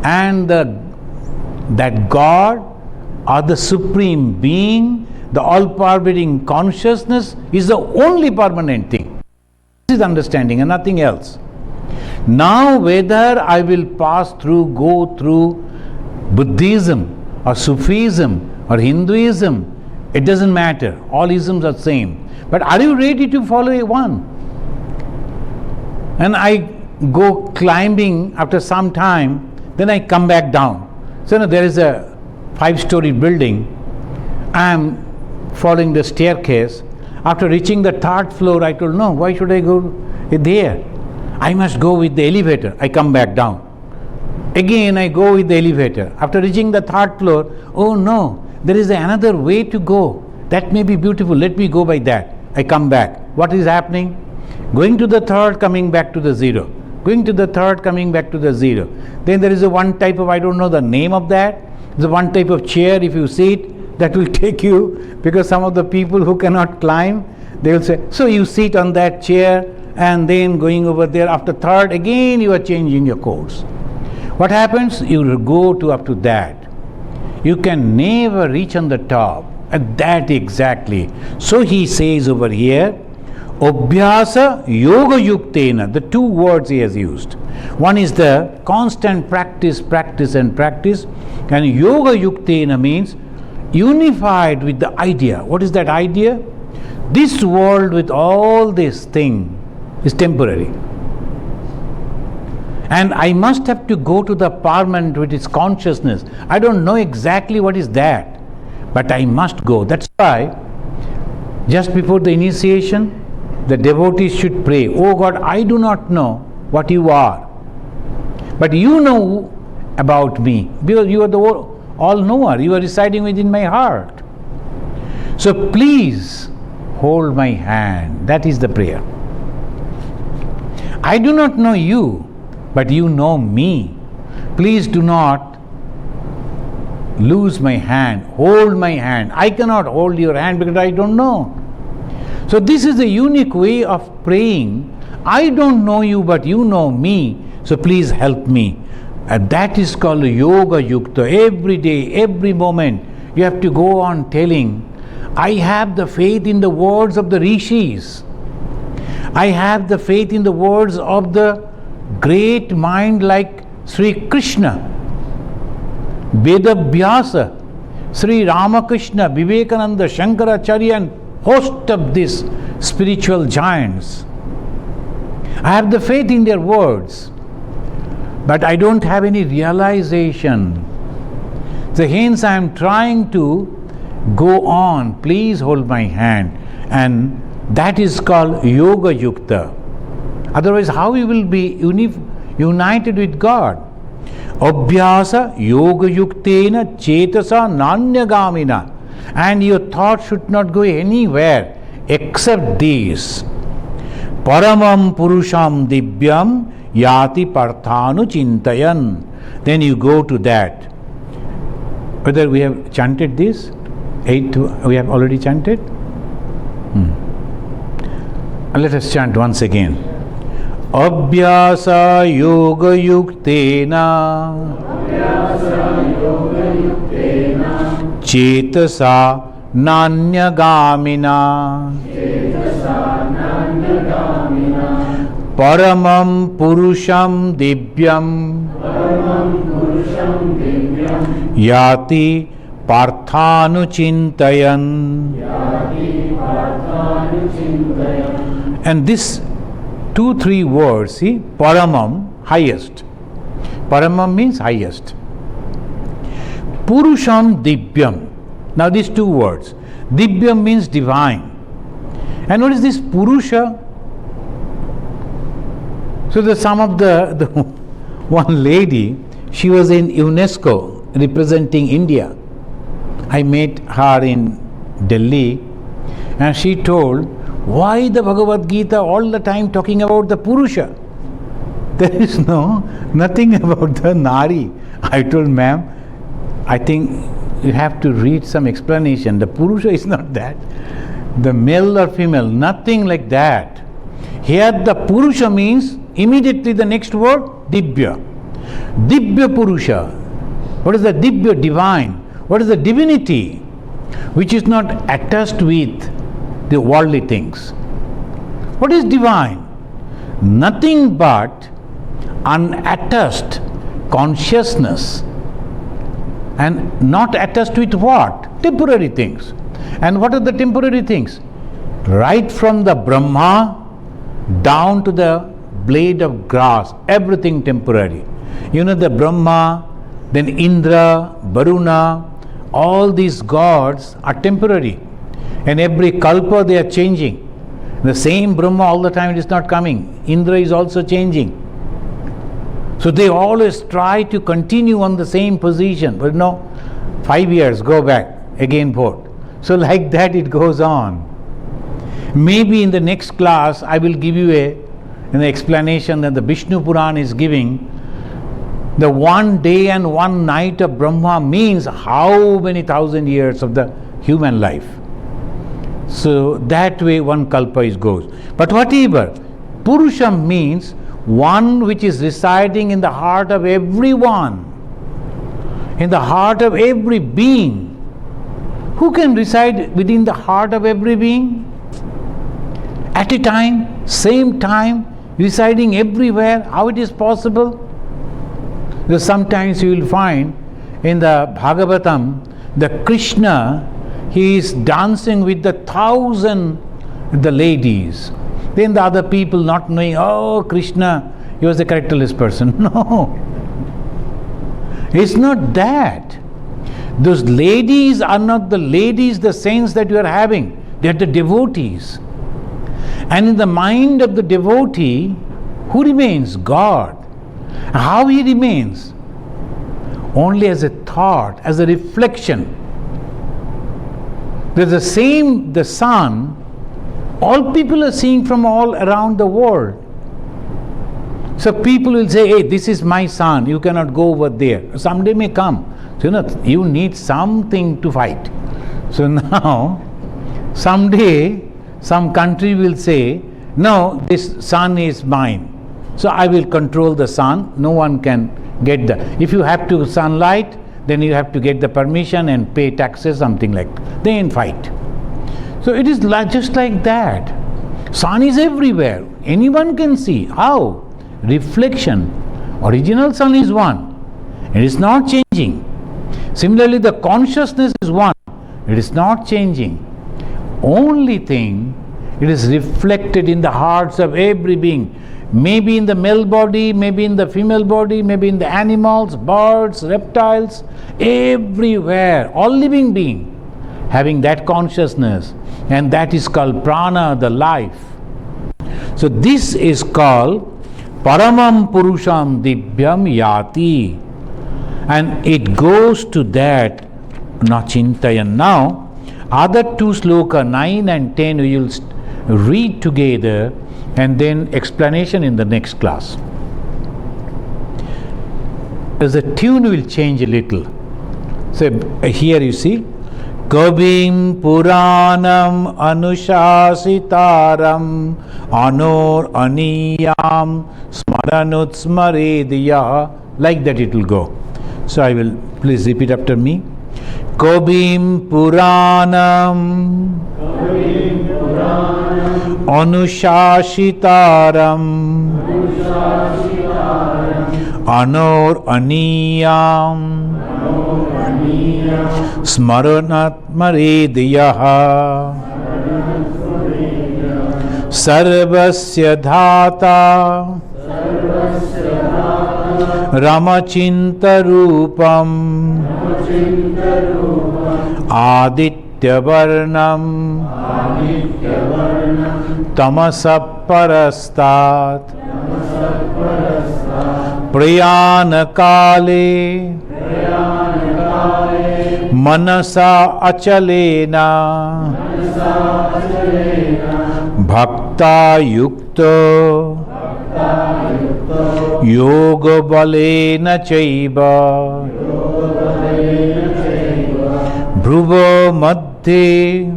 And that God or the Supreme Being, the all-pervading consciousness is the only permanent thing. This is understanding and nothing else. Now whether I will go through Buddhism or Sufism or Hinduism, it doesn't matter. All isms are same. But are you ready to follow one? And I go climbing after some time, then I come back down. So there is a 5-story building. I am following the staircase. After reaching the 3rd floor, I told, no, why should I go there? I must go with the elevator. I come back down. Again, I go with the elevator. After reaching the 3rd floor, oh no, there is another way to go. That may be beautiful. Let me go by that. I come back. What is happening? Going to the 3rd, coming back to the 0. Going to the 3rd, coming back to the 0. Then there is a one type of, I don't know the name of that. There's a one type of chair, if you sit, that will take you, because some of the people who cannot climb, they will say, so you sit on that chair and then going over there. After 3rd, again you are changing your course. What happens? You will go up to that. You can never reach on the top. At that exactly. So he says over here, Abhyasa yoga yuktena, the two words he has used. One is the constant practice, practice and practice, and yoga yuktena means unified with the idea. What is that idea? This world with all this thing is temporary. And I must have to go to the permanent with its consciousness. I don't know exactly what is that, but I must go. That's why just before the initiation, the devotees should pray, "Oh God, I do not know what you are, but you know about me, because you are the all-knower. You are residing within my heart. So please hold my hand." That is the prayer. I do not know you, but you know me. Please do not lose my hand. Hold my hand. I cannot hold your hand because I don't know. So this is a unique way of praying. I don't know you, but you know me. So please help me. And that is called yoga yukta. Every day, every moment, you have to go on telling, I have the faith in the words of the rishis. I have the faith in the words of the great mind like Sri Krishna, Vedabhyasa, Sri Ramakrishna, Vivekananda, Shankaracharya, and host of these spiritual giants. I have the faith in their words, but I don't have any realization. So hence I am trying to go on. Please hold my hand. And that is called yoga yukta. Otherwise, how we will be united with God? Abhyasa yoga yuktena chetasa nanyagamina. And your thought should not go anywhere except these. Paramam purusham divyam yati parthanu chintayan. Then you go to that. Whether we have chanted this? We have already chanted? Let us chant once again. Abhyasa yoga yuktena chetasa nanyagamina paramam purusham divyam yati parthanu chintayan. And this 2-3 words, see, paramam, highest. Paramam means highest. Purusham divyam. Now these 2 words. Divyam means divine. And what is this Purusha? So the some of the one lady, she was in UNESCO representing India. I met her in Delhi, and she told, why the Bhagavad Gita all the time talking about the Purusha? There is nothing about the Nari. I told, ma'am, I think you have to read some explanation. The Purusha is not that. The male or female, nothing like that. Here the Purusha means immediately the next word, Divya. Divya Purusha. What is the Divya? Divine. What is the divinity? Which is not attached with the worldly things. What is divine? Nothing but unattached consciousness. And not attached with what? Temporary things. And what are the temporary things? Right from the Brahma down to the blade of grass, everything temporary. The Brahma, then Indra, Varuna, all these gods are temporary. And every kalpa they are changing. The same Brahma all the time, it is not coming. Indra is also changing. So they always try to continue on the same position. But 5 years, go back, again 4. So like that it goes on. Maybe in the next class I will give you an explanation that the Vishnu Puran is giving. The 1 day and 1 night of Brahma means how many thousand years of the human life. So that way one kalpa goes. But whatever, Purusham means one which is residing in the heart of everyone, in the heart of every being. Who can reside within the heart of every being? at a time, same time, residing everywhere. How it is possible? Because sometimes you will find in the Bhagavatam, the Krishna, he is dancing with the 1,000 the ladies. Then the other people not knowing, oh, Krishna, he was the characterless person. No. It's not that. Those ladies are not the ladies, the saints that you are having. They are the devotees. And in the mind of the devotee, who remains? God. How he remains? Only as a thought, as a reflection. There's the same, the sun, all people are seeing from all around the world. So people will say, hey, this is my son, you cannot go over there. Someday may come. So you need something to fight. So now, someday, some country will say, no, this sun is mine. So I will control the sun, no one can get the, if you have to sunlight, then you have to get the permission and pay taxes, something like that. Then fight. So it is just like that. Sun is everywhere. Anyone can see. How? Reflection. Original sun is one. It is not changing. Similarly, the consciousness is one. It is not changing. Only thing, it is reflected in the hearts of every being. Maybe in the male body, maybe in the female body, maybe in the animals, birds, reptiles, everywhere, all living being having that consciousness, and that is called prana, the life. So this is called Paramam Purusham Divyam Yati, and it goes to that Nachintayan. Now, other two sloka 9 and 10 we will read together, and then explanation in the next class. As the tune will change a little. So here you see, Kabim Puranam Anushasitaram Anor Aniyam Smaranutsmaredya. Like that it will go. So I will, please repeat after me. Kabim Puranam Anushashitaram Anor Aniyam Smaranatmaredyaha Sarvasya Dhata Ramachinta Rupam Aditya Varnam Tamasaparastat Priyana Kale Manasa Achalena Bhakta Yukta Yoga Balena Chaiva Bhruva Madhye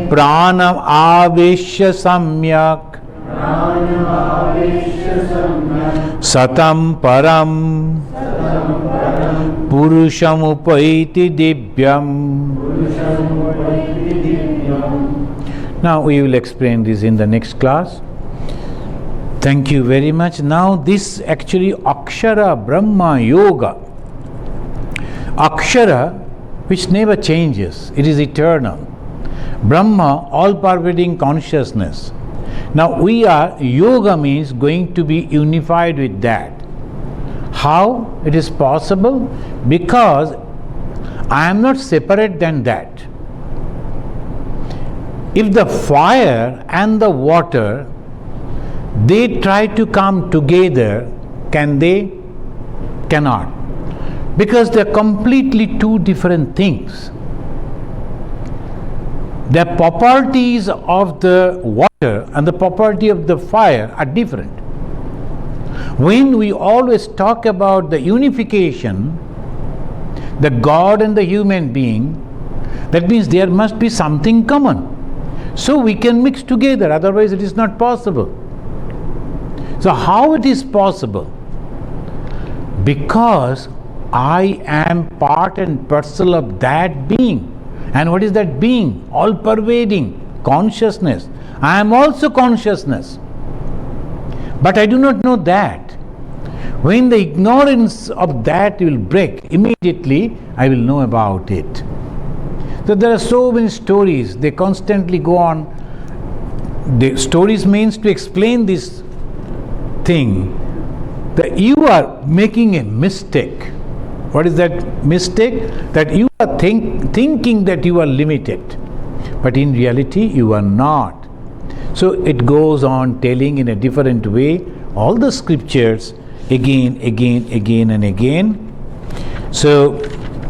Pranam Avishya Samyak Satam Param Purusham Upaiti Divyam. Now we will explain this in the next class. Thank you very much. Now this actually Akshara Brahma Yoga. Akshara, which never changes, it is eternal. Brahma, all-pervading consciousness. Now we are, yoga means going to be unified with that. How it is possible? Because I am not separate than that. If the fire and the water, they try to come together, can they? Cannot. Because they are completely two different things. The properties of the water and the property of the fire are different. When we always talk about the unification, the God and the human being, that means there must be something common. So we can mix together, otherwise it is not possible. So how it is possible? Because I am part and parcel of that being. And what is that being? All pervading consciousness. I am also consciousness. But I do not know that. When the ignorance of that will break, immediately I will know about it. So there are so many stories, they constantly go on. The stories means to explain this thing, that you are making a mistake. What is that mistake? That you are thinking that you are limited, but in reality you are not. So it goes on telling in a different way all the scriptures again and again. So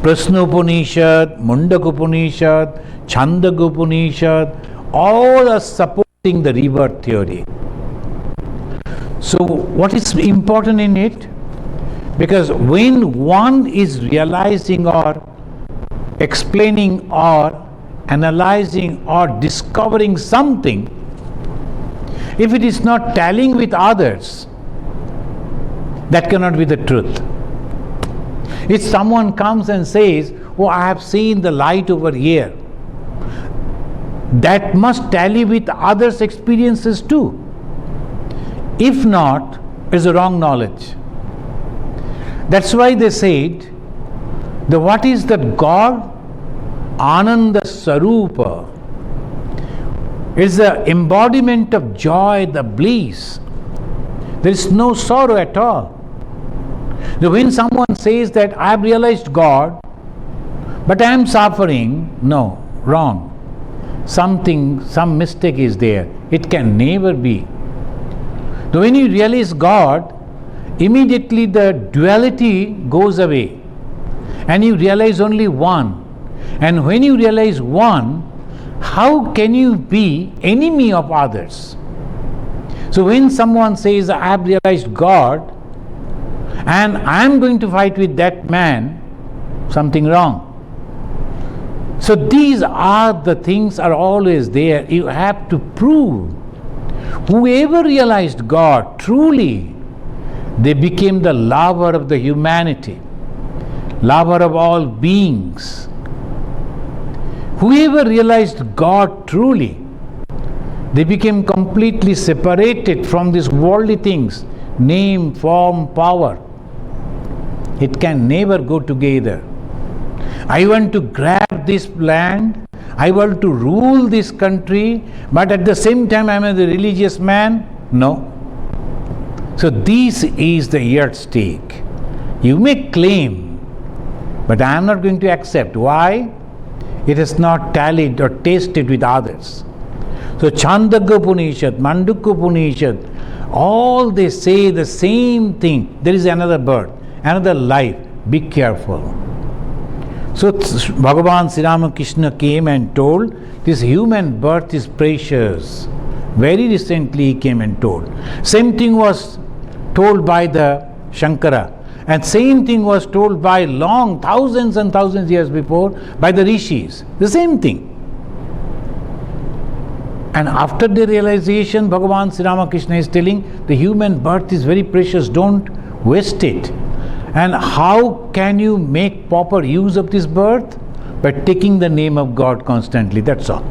Prasnopanishad, Mundakopanishad, Chandakopanishad, all are supporting the rebirth theory. So what is important in it? Because when one is realizing or explaining or analyzing or discovering something, if it is not tallying with others, that cannot be the truth. If someone comes and says, "Oh, I have seen the light over here," that must tally with others' experiences too. If not, it's a wrong knowledge. That's why they said, what is that God? Ananda Sarupa is the embodiment of joy, the bliss. There is no sorrow at all. So when someone says that I have realized God, but I am suffering, no, wrong. Some mistake is there. It can never be. So when you realize God, immediately the duality goes away and you realize only one. And when you realize one, how can you be enemy of others? So when someone says, I have realized God and I am going to fight with that man, something wrong. So these are the things are always there. You have to prove. Whoever realized God truly, they became the lover of the humanity, lover of all beings. Whoever realized God truly, they became completely separated from these worldly things, name, form, power. It can never go together. I want to grab this land, I want to rule this country, but at the same time I am a religious man. No. So this is the yardstick. You may claim, but I am not going to accept. Why? It is not tallied or tasted with others. So Chandogya Upanishad, Mandukya Upanishad, all they say the same thing. There is another birth, another life. Be careful. So Bhagavan Sri Ramakrishna came and told, this human birth is precious. Very recently he came and told. Same thing was told by the Shankara. And same thing was told by long, thousands and thousands years before by the rishis. The same thing. And after the realization, Bhagavan Sri Ramakrishna is telling, the human birth is very precious, don't waste it. And how can you make proper use of this birth? By taking the name of God constantly, that's all.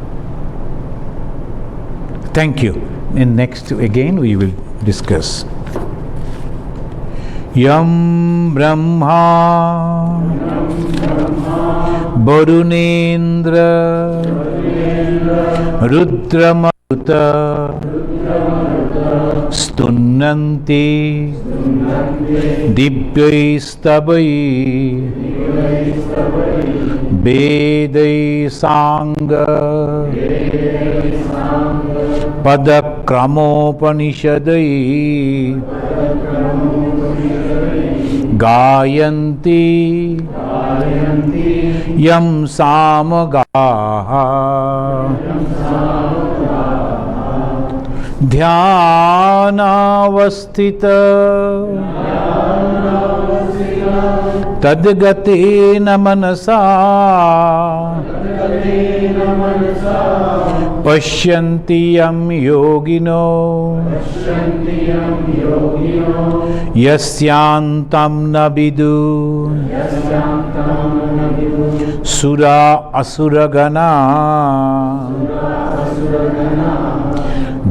Thank you. And next again we will discuss. Yam Brahma Varunendra Rudramaruta Stunnanti Divyaistabai Vedai Sangha Padakramopanishadai Gayanti Yam Samagaha Dhyanavasthita Tadgatena Manasa Pashyanti Yam Yogino Yasyantam Nabidu Sura Asuragana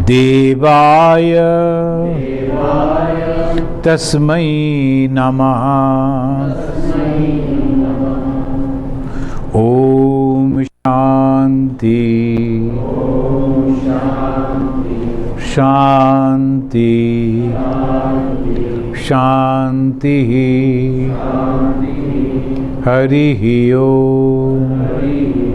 देवाय तस्मै नमः। ओम शांति शांति शांति। हरि ओम।